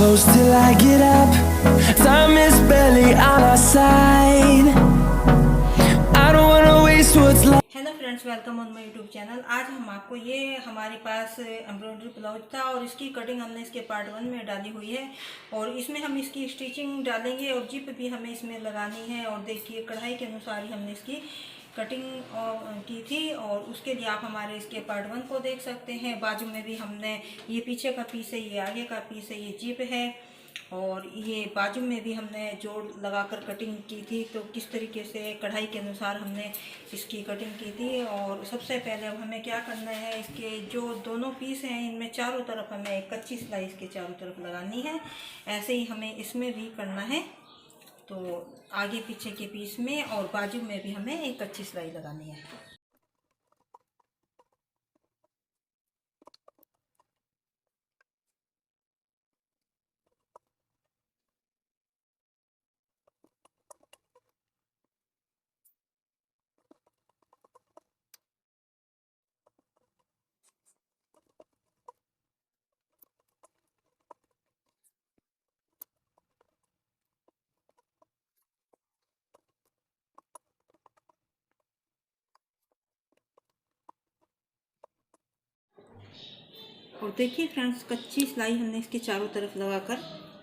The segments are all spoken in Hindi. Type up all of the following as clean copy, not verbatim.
close till I get up. Time is barely on our side. I don't wanna waste what's left. Hello friends, welcome on my YouTube channel. आज हम आपको ये हमारे पास एम्ब्रॉयडरी ब्लाउज था और इसकी कटिंग हमने इसके पार्ट 1 में डाली हुई है और इसमें हम इसकी स्टिचिंग डालेंगे और जिप भी हमें इसमें लगानी है। और देखिए कढ़ाई के अनुसार ही हमने इसकी कटिंग की थी और उसके लिए आप हमारे इसके पार्ट 1 को देख सकते हैं। बाजू में भी हमने ये पीछे का पीस है, ये आगे का पीस है, ये जिप है और ये बाजू में भी हमने जोड़ लगाकर कटिंग की थी। तो किस तरीके से कढ़ाई के अनुसार हमने इसकी कटिंग की थी। और सबसे पहले अब हमें क्या करना है, इसके जो दोनों पीस हैं इनमें चारों तरफ हमें एक कच्ची सिलाई इसके चारों तरफ लगानी है। ऐसे ही हमें इसमें भी करना है। तो आगे पीछे के पीस में और बाजू में भी हमें एक कच्ची सिलाई लगानी है। और देखिए फ्रेंड्स, कच्ची सिलाई हमने इसके चारों तरफ लगाकर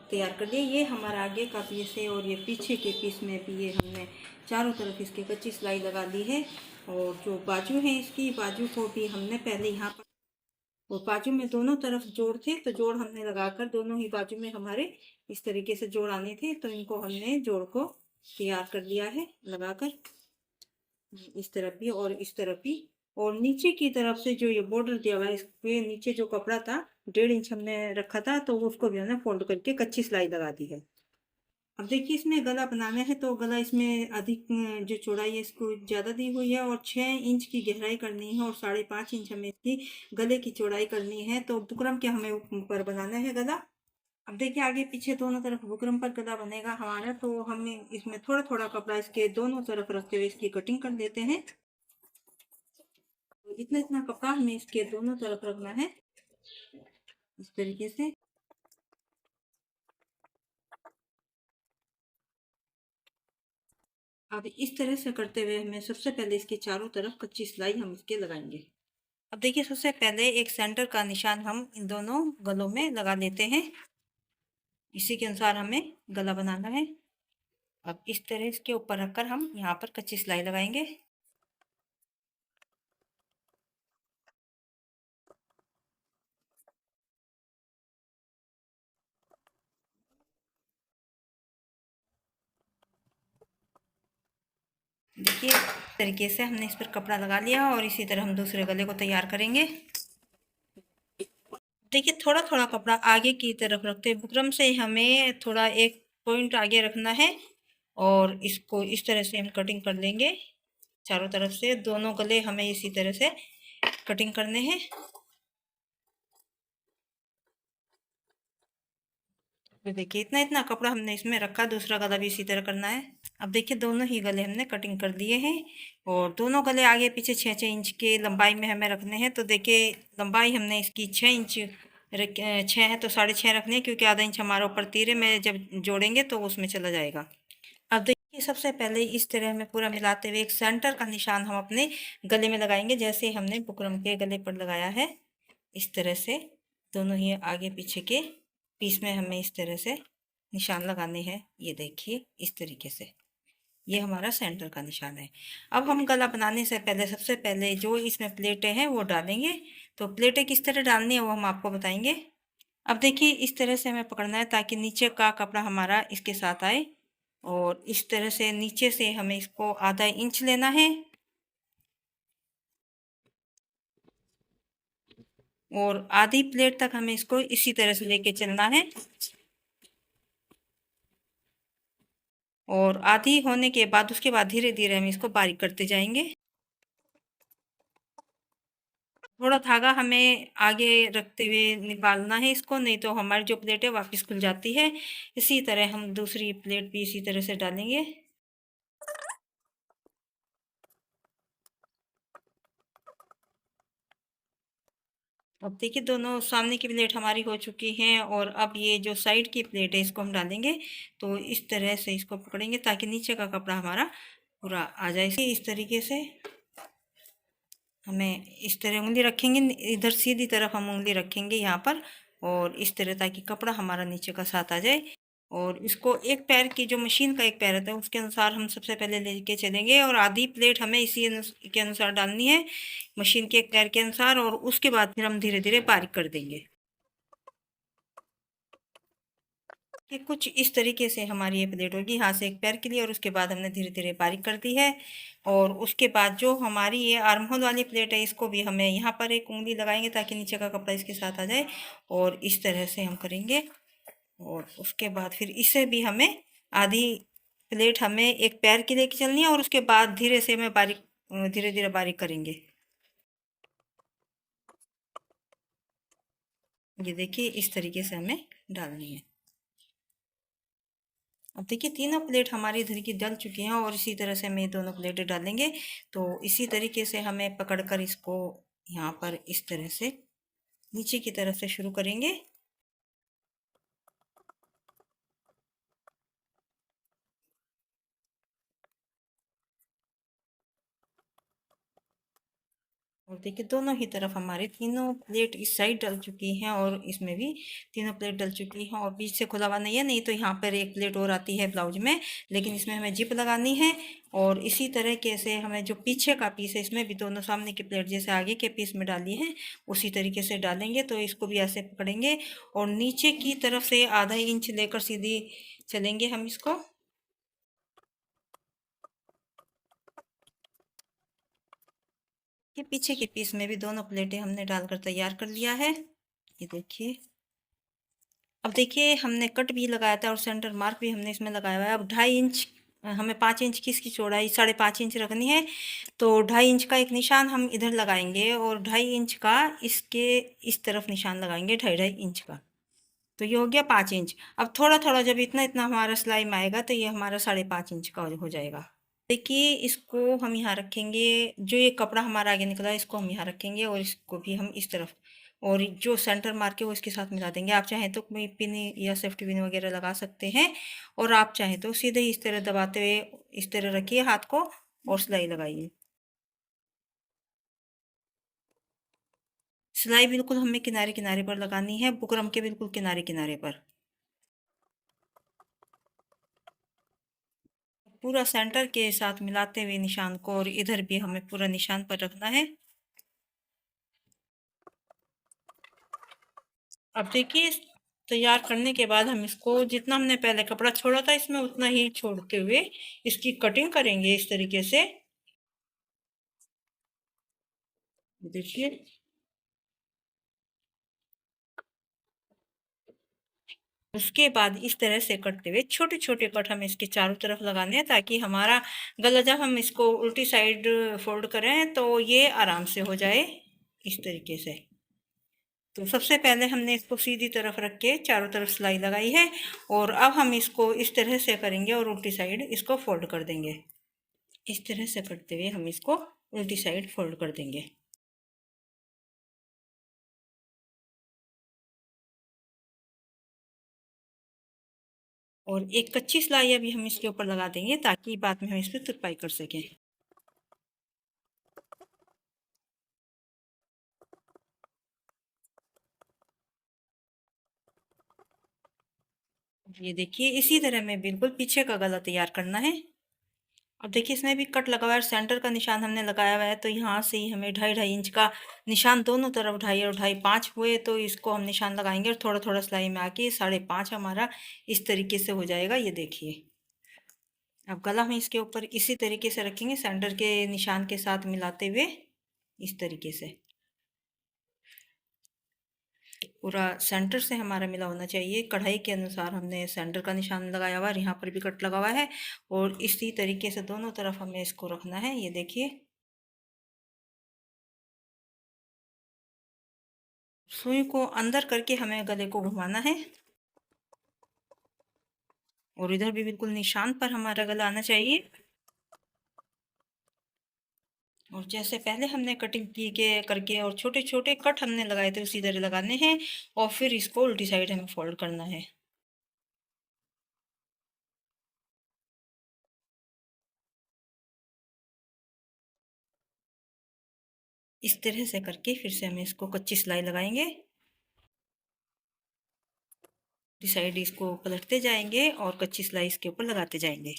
तैयार कर लिया। ये हमारा आगे का पीस है और ये पीछे के पीस में भी ये हमने चारों तरफ इसके कच्ची सिलाई लगा दी है। और जो बाजू है इसकी बाजू को भी हमने पहले यहाँ पर, और बाजू में दोनों तरफ जोड़ थे तो जोड़ हमने लगाकर दोनों ही बाजू में हमारे इस तरीके से जोड़ आने थे तो इनको हमने जोड़ को तैयार कर लिया है लगाकर, इस तरफ भी और इस तरफ भी। और नीचे की तरफ से जो ये बॉर्डर दिया हुआ है इसके नीचे जो कपड़ा था 1.5 इंच हमने रखा था तो उसको भी हमने फोल्ड करके कच्ची सिलाई लगा दी है। अब देखिए इसमें गला बनाना है तो गला इसमें अधिक जो चौड़ाई है इसको ज़्यादा दी हुई है और 6 इंच की गहराई करनी है और 5.5 इंच हमें इसकी गले की चौड़ाई करनी है। तो बुकरम के हमें ऊपर बनाना है गला। अब देखिए आगे पीछे दोनों तरफ बुकरम पर गला बनेगा हमारा, तो हमें इसमें थोड़ा थोड़ा कपड़ा इसके दोनों तरफ रखते हुए इसकी कटिंग कर देते हैं। तो इतना इतना कपड़ा हमें इसके दोनों तरफ रखना है इस तरीके से। अब इस तरह से करते हुए हमें सबसे पहले इसके चारों तरफ कच्ची सिलाई हम इसके लगाएंगे। अब देखिए सबसे पहले एक सेंटर का निशान हम इन दोनों गलों में लगा लेते हैं। इसी के अनुसार हमें गला बनाना है। अब इस तरह इसके ऊपर रखकर हम यहाँ पर कच्ची सिलाई लगाएंगे। देखिए इस तरीके से हमने इस पर कपड़ा लगा लिया और इसी तरह हम दूसरे गले को तैयार करेंगे। देखिए थोड़ा थोड़ा कपड़ा आगे की तरफ रखते हैं, बुकरम से हमें थोड़ा एक पॉइंट आगे रखना है और इसको इस तरह से हम कटिंग कर लेंगे। चारों तरफ से दोनों गले हमें इसी तरह से कटिंग करने हैं। तो देखिए इतना इतना कपड़ा हमने इसमें रखा, दूसरा गला भी इसी तरह करना है। अब देखिए दोनों ही गले हमने कटिंग कर दिए हैं और दोनों गले आगे पीछे 6-6 इंच के लंबाई में हमें रखने हैं। तो देखिए लंबाई हमने इसकी 6 इंच 6 है तो 6.5 रखने हैं, क्योंकि आधा इंच हमारा ऊपर तीरे में जब जोड़ेंगे तो उसमें चला जाएगा। अब देखिए सबसे पहले इस तरह में पूरा मिलाते हुए एक सेंटर का निशान हम अपने गले में लगाएंगे, जैसे हमने बुकरम के गले पर लगाया है। इस तरह से दोनों ही आगे पीछे के पीस में हमें इस तरह से निशान लगाने हैं। ये देखिए इस तरीके से ये हमारा सेंटर का निशान है। अब हम गला बनाने से पहले सबसे पहले जो इसमें प्लेटें हैं वो डालेंगे। तो प्लेटें किस तरह डालनी है वो हम आपको बताएंगे। अब देखिए इस तरह से हमें पकड़ना है ताकि नीचे का कपड़ा हमारा इसके साथ आए और इस तरह से नीचे से हमें इसको आधा इंच लेना है और आधी प्लेट तक हमें इसको इसी तरह से लेके चलना है। और आधी होने के बाद उसके बाद धीरे धीरे हम इसको बारीक करते जाएंगे। थोड़ा धागा हमें आगे रखते हुए निकालना है इसको, नहीं तो हमारी जो प्लेट है वापस खुल जाती है। इसी तरह हम दूसरी प्लेट भी इसी तरह से डालेंगे। अब देखिए दोनों सामने की प्लेट हमारी हो चुकी हैं और अब ये जो साइड की प्लेट है इसको हम डालेंगे। तो इस तरह से इसको पकड़ेंगे ताकि नीचे का कपड़ा हमारा पूरा आ जाए। इस तरीके से हमें इस तरह उंगली रखेंगे, इधर सीधी तरफ हम उंगली रखेंगे यहाँ पर, और इस तरह ताकि कपड़ा हमारा नीचे का साथ आ जाए। और इसको एक पैर की जो मशीन का एक पैर होता है उसके अनुसार हम सबसे पहले लेके चलेंगे, और आधी प्लेट हमें इसी के अनुसार डालनी है, मशीन के एक पैर के अनुसार, और उसके बाद फिर हम धीरे धीरे बारीक कर देंगे। ये कुछ इस तरीके से हमारी ये प्लेट होगी, यहाँ से एक पैर के लिए, और उसके बाद हमने धीरे धीरे बारीक कर दी है। और उसके बाद जो हमारी ये आर्म होल वाली प्लेट है इसको भी हमें यहाँ पर एक उंगली लगाएंगे ताकि नीचे का कपड़ा इसके साथ आ जाए, और इस तरह से हम करेंगे। और उसके बाद फिर इसे भी हमें आधी प्लेट हमें एक पैर की लेके चलनी है, और उसके बाद धीरे से हमें बारीक धीरे धीरे बारीक करेंगे। ये देखिए इस तरीके से हमें डालनी है। अब देखिए तीनों प्लेट हमारी इधर की डल चुकी हैं, और इसी तरह से हम ये दोनों प्लेटें डालेंगे। तो इसी तरीके से हमें पकड़कर इसको यहाँ पर इस तरह से नीचे की तरफ से शुरू करेंगे। और देखिए दोनों ही तरफ हमारे तीनों प्लेट इस साइड डल चुकी हैं, और इसमें भी तीनों प्लेट डल चुकी हैं, और बीच से खुला हुआ नहीं है, नहीं तो यहाँ पर एक प्लेट और आती है ब्लाउज में, लेकिन इसमें हमें जिप लगानी है। और इसी तरीके से हमें जो पीछे का पीस है इसमें भी दोनों सामने की प्लेट जैसे आगे के पीस में डाली है उसी तरीके से डालेंगे। तो इसको भी ऐसे पकड़ेंगे और नीचे की तरफ से आधा इंच लेकर सीधी चलेंगे हम इसको। ये पीछे के पीस में भी दोनों प्लेटें हमने डालकर तैयार कर लिया है। ये देखिए, अब देखिए हमने कट भी लगाया था और सेंटर मार्क भी हमने इसमें लगाया हुआ है। अब 2.5 इंच, हमें 5 इंच की इसकी चौड़ाई 5.5 इंच रखनी है, तो 2.5 इंच का एक निशान हम इधर लगाएंगे, और 2.5 इंच का इसके इस तरफ निशान लगाएंगे, 2.5 2.5 इंच का। तो ये हो गया 5 इंच। अब थोड़ा थोड़ा जब इतना इतना हमारा सिलाई में आएगा तो ये हमारा 5.5 इंच का हो जाएगा। देखिए इसको हम यहाँ रखेंगे, जो ये कपड़ा हमारा आगे निकला है इसको हम यहाँ रखेंगे, और इसको भी हम इस तरफ, और जो सेंटर मार्क है वो इसके साथ मिला देंगे। आप चाहें तो कोई पिन या सेफ्टी पिन वगैरह लगा सकते हैं, और आप चाहें तो सीधे ही इस तरह दबाते हुए इस तरह रखिए हाथ को और सिलाई लगाइए। सिलाई बिल्कुल हमें किनारे किनारे पर लगानी है, बुकरम के बिल्कुल किनारे किनारे पर। पूरा सेंटर के साथ मिलाते हुए निशान को, और इधर भी हमें पूरा निशान पर रखना है। अब देखिए तैयार करने के बाद हम इसको जितना हमने पहले कपड़ा छोड़ा था इसमें उतना ही छोड़ते हुए इसकी कटिंग करेंगे इस तरीके से। देखिए उसके बाद इस तरह से करते हुए छोटे छोटे कट हमें इसके चारों तरफ लगाने हैं, ताकि हमारा गला जब हम इसको उल्टी साइड फोल्ड करें तो ये आराम से हो जाए इस तरीके से। तो सबसे पहले हमने इसको सीधी तरफ रख के चारों तरफ सिलाई लगाई है, और अब हम इसको इस तरह से करेंगे और उल्टी साइड इसको फोल्ड कर देंगे। इस तरह से करते हुए हम इसको उल्टी साइड फोल्ड कर देंगे। और एक कच्ची सिलाई अभी हम इसके ऊपर लगा देंगे ताकि बाद में हम इस पर तुरपाई कर सकें। ये देखिए इसी तरह में बिल्कुल पीछे का गला तैयार करना है। अब देखिए इसमें भी कट लगा हुआ है, सेंटर का निशान हमने लगाया हुआ है, तो यहाँ से ही हमें 2.5 2.5 इंच का निशान दोनों तरफ 2.5 और 2.5 5 हुए, तो इसको हम निशान लगाएंगे और थोड़ा थोड़ा सिलाई में आके 5.5 हमारा इस तरीके से हो जाएगा। ये देखिए अब गला हम इसके ऊपर इसी तरीके से रखेंगे, सेंटर के निशान के साथ मिलाते हुए इस तरीके से। पूरा सेंटर से हमारा मिला होना चाहिए, कढ़ाई के अनुसार हमने सेंटर का निशान लगाया हुआ है, यहाँ पर भी कट लगा हुआ है, और इसी तरीके से दोनों तरफ हमें इसको रखना है। ये देखिए सुई को अंदर करके हमें गले को घुमाना है, और इधर भी बिल्कुल निशान पर हमारा गला आना चाहिए। और जैसे पहले हमने कटिंग की के करके और छोटे छोटे कट हमने लगाए थे उसी तरह लगाने हैं और फिर इसको उल्टी साइड हमें फोल्ड करना है। इस तरह से करके फिर से हमें इसको कच्ची सिलाई लगाएंगे। उल्टी साइड इसको पलटते जाएंगे और कच्ची सिलाई इसके ऊपर लगाते जाएंगे।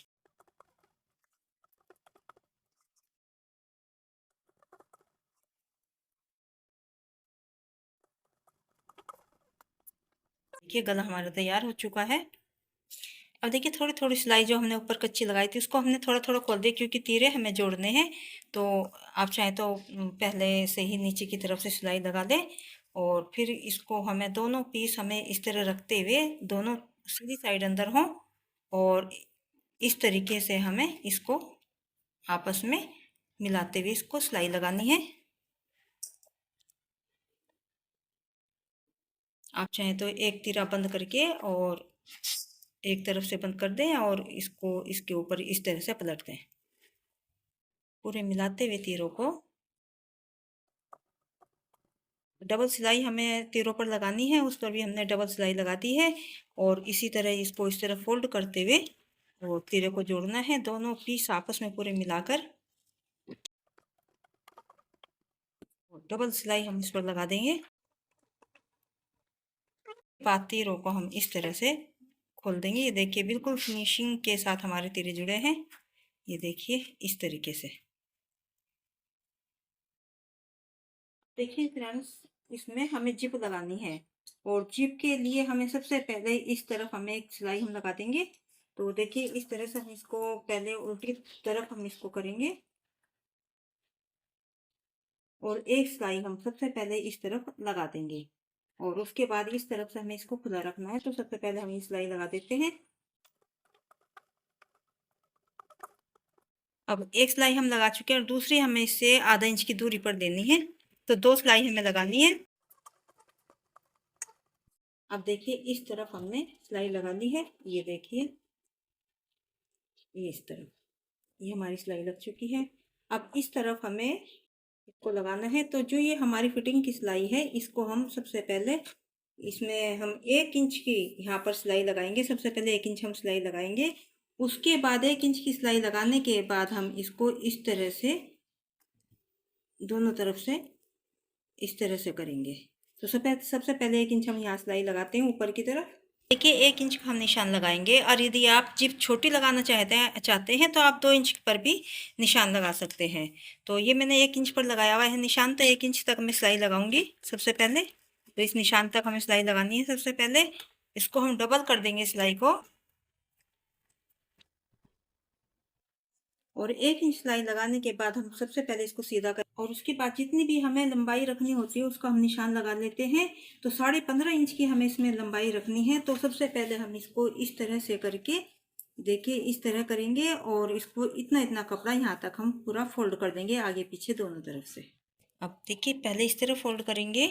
देखिए गला हमारा तैयार हो चुका है। अब देखिए थोड़ी थोड़ी सिलाई जो हमने ऊपर कच्ची लगाई थी उसको हमने थोड़ा थोड़ा खोल दिया क्योंकि तीरे हमें जोड़ने हैं। तो आप चाहें तो पहले से ही नीचे की तरफ से सिलाई लगा दें और फिर इसको हमें दोनों पीस हमें इस तरह रखते हुए दोनों सीधी साइड अंदर हों और इस तरीके से हमें इसको आपस में मिलाते हुए इसको सिलाई लगानी है। आप चाहें तो एक तीरा बंद करके और एक तरफ से बंद कर दें और इसको इसके ऊपर इस तरह से पलट दें। पूरे मिलाते हुए तीरों को डबल सिलाई हमें तीरों पर लगानी है, उस पर भी हमने डबल सिलाई लगा दी है और इसी तरह इसको इस तरह फोल्ड करते हुए और तीरे को जोड़ना है। दोनों पीस आपस में पूरे मिलाकर डबल सिलाई हम इस पर लगा देंगे। बाद तीरों को हम इस तरह से खोल देंगे। ये देखिए बिल्कुल फिनिशिंग के साथ हमारे तीरे जुड़े हैं। ये देखिए इस तरीके से। देखिए फ्रेंड्स इसमें हमें जिप लगानी है और जिप के लिए हमें सबसे पहले इस तरफ हमें एक सिलाई हम लगा देंगे। तो देखिए इस तरह से हम इसको पहले उल्टी तरफ हम इसको करेंगे और एक सिलाई हम सबसे पहले इस तरफ लगा देंगे और उसके बाद इस तरफ से हमें इसको खुला रखना है। तो सबसे पहले हम ये सिलाई लगा देते हैं। अब एक सिलाई हम लगा चुके हैं और दूसरी हमें इससे आधा इंच की दूरी पर देनी है। तो दो सिलाई हमें लगानी है। अब देखिए इस तरफ हमने सिलाई लगा ली है। ये देखिए ये इस तरफ ये हमारी सिलाई लग चुकी है। अब इस तरफ हमें इसको लगाना है। तो जो ये हमारी फिटिंग की सिलाई है इसको हम सबसे पहले इसमें हम 1 इंच की यहाँ पर सिलाई लगाएंगे। सबसे पहले 1 इंच हम सिलाई लगाएंगे। उसके बाद 1 इंच की सिलाई लगाने के बाद हम इसको इस तरह से दोनों तरफ से इस तरह से करेंगे। तो सबसे पहले 1 इंच हम यहाँ सिलाई लगाते हैं ऊपर की तरफ। देखिए 1 इंच का हम निशान लगाएंगे और यदि आप जिप छोटी लगाना चाहते हैं तो आप 2 इंच पर भी निशान लगा सकते हैं। तो ये मैंने 1 इंच पर लगाया हुआ है निशान। तो 1 इंच तक मैं सिलाई लगाऊंगी सबसे पहले। तो इस निशान तक हमें सिलाई लगानी है। सबसे पहले इसको हम डबल कर देंगे सिलाई को और 1 इंच सिलाई लगाने के बाद हम सबसे पहले इसको सीधा कर और उसके बाद जितनी भी हमें लंबाई रखनी होती है उसका हम निशान लगा लेते हैं। तो 15.5 इंच की हमें इसमें लंबाई रखनी है। तो सबसे पहले हम इसको इस तरह से करके देखिए इस तरह करेंगे और इसको इतना इतना कपड़ा यहाँ तक हम पूरा फोल्ड कर देंगे आगे पीछे दोनों तरफ से। अब देखिए पहले इस तरह फोल्ड करेंगे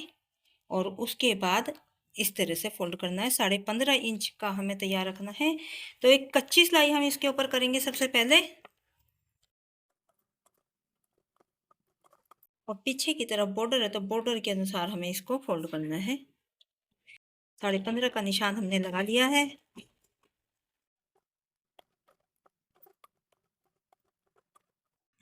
और उसके बाद इस तरह से फोल्ड करना है। 15.5 इंच का हमें तैयार रखना है। तो एक कच्ची सिलाई हम इसके ऊपर करेंगे सबसे पहले और पीछे की तरफ बॉर्डर है तो बॉर्डर के अनुसार हमें इसको फोल्ड करना है। 15.5 का निशान हमने लगा लिया है।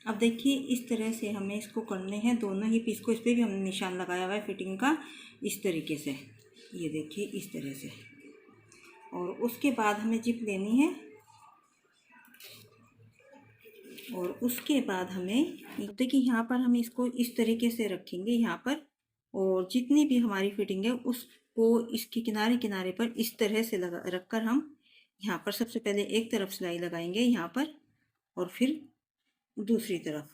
अब देखिए इस तरह से हमें इसको करने हैं दोनों ही पीस को। इस पर भी हमने निशान लगाया हुआ है फिटिंग का इस तरीके से। ये देखिए इस तरह से और उसके बाद हमें जिप लेनी है और उसके बाद हमें देखिए यहाँ पर हम इसको इस तरीके से रखेंगे यहाँ पर और जितनी भी हमारी फिटिंग है उसको इसके किनारे किनारे पर इस तरह से लगा रखकर हम यहाँ पर सबसे पहले एक तरफ सिलाई लगाएंगे यहाँ पर और फिर दूसरी तरफ।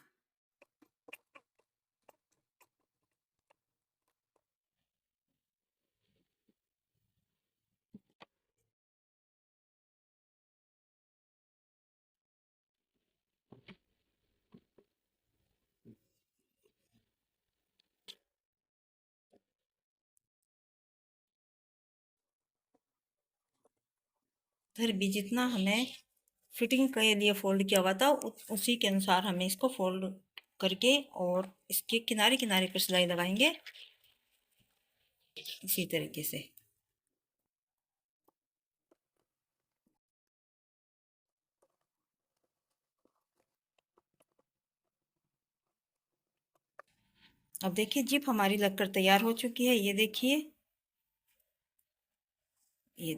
उधर भी जितना हमें फिटिंग के लिए फोल्ड किया हुआ था उसी के अनुसार हमें इसको फोल्ड करके और इसके किनारे किनारे पर सिलाई लगाएंगे इसी तरीके से। अब देखिए जिप हमारी लगकर तैयार हो चुकी है, ये देखिए ये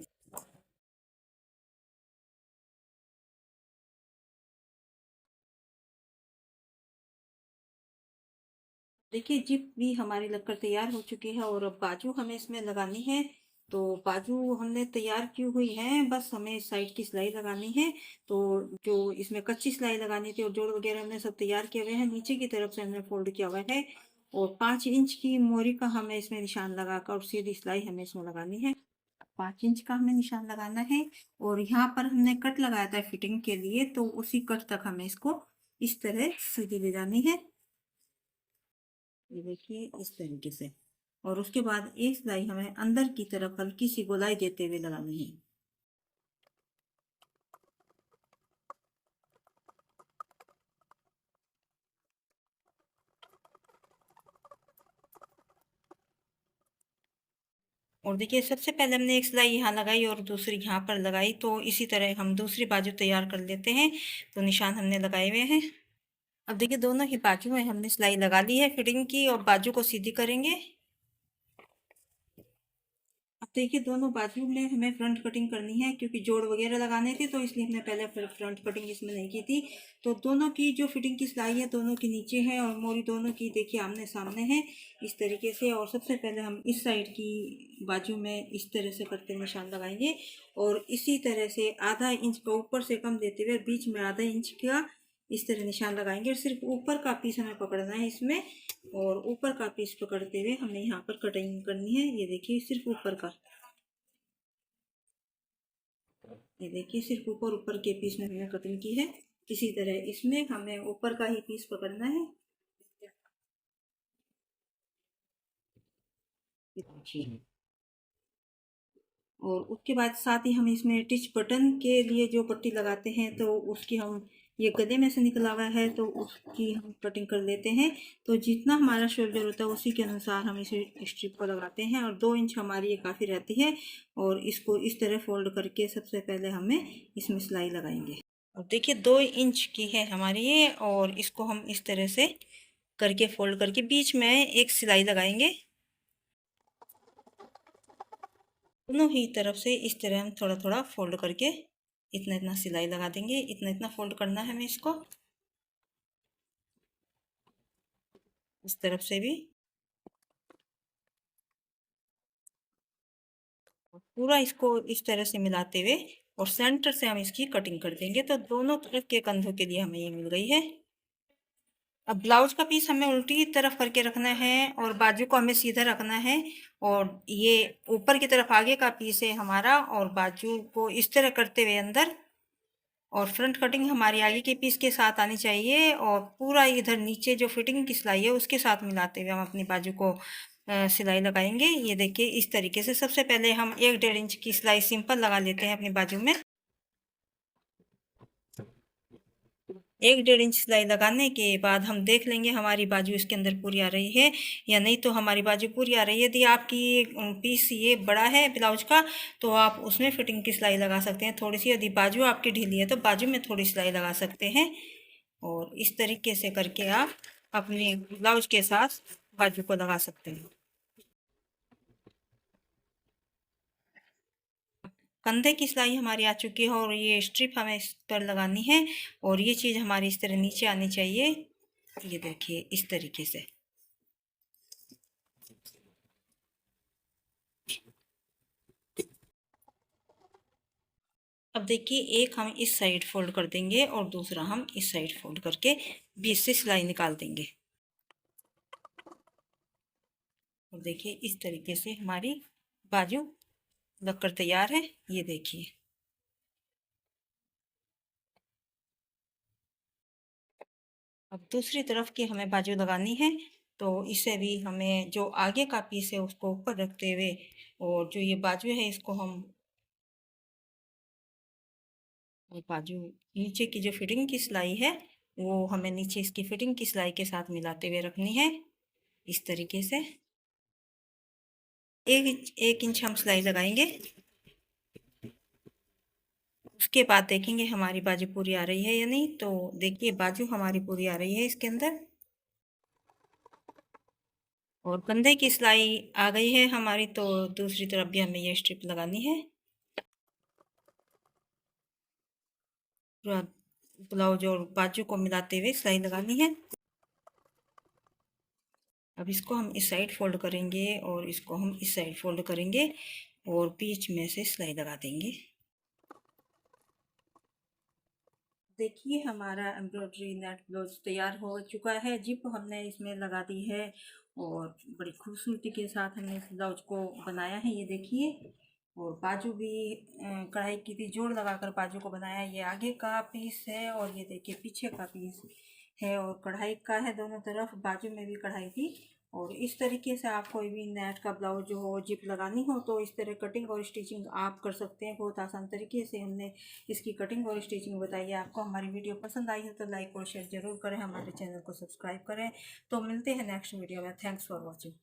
देखिए जिप भी हमारी लगकर तैयार हो चुकी है और अब बाजू हमें इसमें लगानी है। तो बाजू हमने तैयार की हुई है, बस हमें साइड की सिलाई लगानी है। तो जो इसमें कच्ची सिलाई लगानी थी और जोड़ वगैरह हमने सब तैयार किए हुए हैं, नीचे की तरफ से हमने फोल्ड किया हुआ है और 5 इंच की मोहरी का हमें इसमें निशान लगाकर और सीधी सिलाई हमें इसमें लगानी है। 5 इंच का हमें निशान लगाना है और यहाँ पर हमने कट लगाया था फिटिंग के लिए, तो उसी कट तक हमें इसको इस तरह सीधी ले जानी है। ये देखिए इस तरीके से। और उसके बाद एक सिलाई हमें अंदर की तरफ हल्की सी गोलाई देते हुए लगानी है। और देखिए सबसे पहले हमने एक सिलाई यहाँ लगाई और दूसरी यहाँ पर लगाई, तो इसी तरह हम दूसरी बाजू तैयार कर लेते हैं। तो निशान हमने लगाए हुए हैं। अब देखिए दोनों ही बाजू में हमने सिलाई लगा ली है फिटिंग की और बाजू को सीधी करेंगे। अब देखिए दोनों बाजू में हमें फ्रंट कटिंग करनी है, क्योंकि जोड़ वगैरह लगाने थे तो इसलिए हमने पहले फ्रंट कटिंग इसमें नहीं की थी। तो दोनों की जो फिटिंग की सिलाई है दोनों की नीचे है और मोरी दोनों की देखिए आमने सामने है इस तरीके से। और सबसे पहले हम इस साइड की बाजू में इस तरह से करते निशान लगाएंगे और इसी तरह से आधा इंच का ऊपर से कम देते हुए बीच में आधा इंच का इस तरह निशान लगाएंगे और सिर्फ ऊपर का पीस हमें पकड़ना है इसमें। और ऊपर का पीस पकड़ते हुए हमने यहाँ पर कटिंग करनी है। ये देखिए सिर्फ ऊपर का, ये देखिए सिर्फ ऊपर ऊपर के पीस में हमने कटिंग की है। इसी तरह इसमें हमें ऊपर का ही पीस पकड़ना है। ये देखिए। और उसके बाद साथ ही हम इसमें टिच बटन के लिए जो पट्टी लगाते हैं तो उसकी हम ये गले में से निकला हुआ है तो उसकी हम कटिंग कर लेते हैं। तो जितना हमारा शोल्डर होता है उसी के अनुसार हम इसे स्ट्रिप को लगाते हैं और 2 इंच हमारी ये काफ़ी रहती है। और इसको इस तरह फोल्ड करके सबसे पहले हमें इसमें सिलाई लगाएंगे। और देखिए 2 इंच की है हमारी ये और इसको हम इस तरह से करके फोल्ड करके बीच में एक सिलाई लगाएंगे। दोनों ही तरफ से इस तरह हम थोड़ा थोड़ा फोल्ड करके इतना इतना सिलाई लगा देंगे। इतना इतना फोल्ड करना है हमें इसको, इस तरफ से भी पूरा इसको इस तरह से मिलाते हुए और सेंटर से हम इसकी कटिंग कर देंगे। तो दोनों तरफ के कंधों के लिए हमें ये मिल गई है। अब ब्लाउज का पीस हमें उल्टी तरफ करके रखना है और बाजू को हमें सीधा रखना है। और ये ऊपर की तरफ आगे का पीस है हमारा और बाजू को इस तरह करते हुए अंदर और फ्रंट कटिंग हमारी आगे के पीस के साथ आनी चाहिए और पूरा इधर नीचे जो फिटिंग की सिलाई है उसके साथ मिलाते हुए हम अपनी बाजू को सिलाई लगाएंगे। ये देखिए इस तरीके से। सबसे पहले हम 1-1.5 इंच की सिलाई सिंपल लगा लेते हैं अपनी बाजू में। 1-1.5 इंच सिलाई लगाने के बाद हम देख लेंगे हमारी बाजू इसके अंदर पूरी आ रही है या नहीं। तो हमारी बाजू पूरी आ रही है। यदि आपकी पीस ये बड़ा है ब्लाउज का तो आप उसमें फिटिंग की सिलाई लगा सकते हैं थोड़ी सी। यदि बाजू आपकी ढीली है तो बाजू में थोड़ी सिलाई लगा सकते हैं। और इस तरीके से करके आप अपने ब्लाउज के साथ बाजू को लगा सकते हैं। कंधे की सिलाई हमारी आ चुकी है और ये स्ट्रिप हमें इस पर लगानी है और ये चीज़ हमारी इस तरह नीचे आनी चाहिए। ये देखिए इस तरीके से। अब देखिए एक हम इस साइड फोल्ड कर देंगे और दूसरा हम इस साइड फोल्ड करके बीच से सिलाई निकाल देंगे। और देखिए इस तरीके से हमारी बाजू लगकर तैयार है। ये देखिए। अब दूसरी तरफ की हमें बाजू लगानी है। तो इसे भी हमें जो आगे का पीस है उसको ऊपर रखते हुए और जो ये बाजू है इसको हम बाजू नीचे की जो फिटिंग की सिलाई है वो हमें नीचे इसकी फिटिंग की सिलाई के साथ मिलाते हुए रखनी है। इस तरीके से 1 इंच हम सिलाई लगाएंगे। उसके बाद देखेंगे हमारी बाजू पूरी आ रही है या नहीं। तो देखिए बाजू हमारी पूरी आ रही है इसके अंदर, और कंधे की सिलाई आ गई है हमारी। तो दूसरी तरफ भी हमें ये स्ट्रिप लगानी है। पूरा ब्लाउज और बाजू को मिलाते हुए सिलाई लगानी है। अब इसको हम इस साइड फोल्ड करेंगे और इसको हम इस साइड फोल्ड करेंगे और बीच में से सिलाई लगा देंगे। देखिए हमारा एम्ब्रॉयडरी नेट ब्लाउज तैयार हो चुका है। जिप हमने इसमें लगा दी है और बड़ी खूबसूरती के साथ हमने इस ब्लाउज को बनाया है, ये देखिए। और बाजू भी कढ़ाई की थी, जोड़ लगाकर बाजू को बनाया। ये आगे का पीस है और ये देखिए पीछे का पीस है, और कढ़ाई का है दोनों तरफ, बाजू में भी कढ़ाई थी। और इस तरीके से आप कोई भी नेट का ब्लाउज जो हो जिप लगानी हो तो इस तरह कटिंग और स्टिचिंग आप कर सकते हैं। बहुत आसान तरीके से हमने इसकी कटिंग और स्टिचिंग बताई है। आपको हमारी वीडियो पसंद आई है तो लाइक और शेयर जरूर करें, हमारे चैनल को सब्सक्राइब करें। तो मिलते हैं नेक्स्ट वीडियो में। Thanks for watching.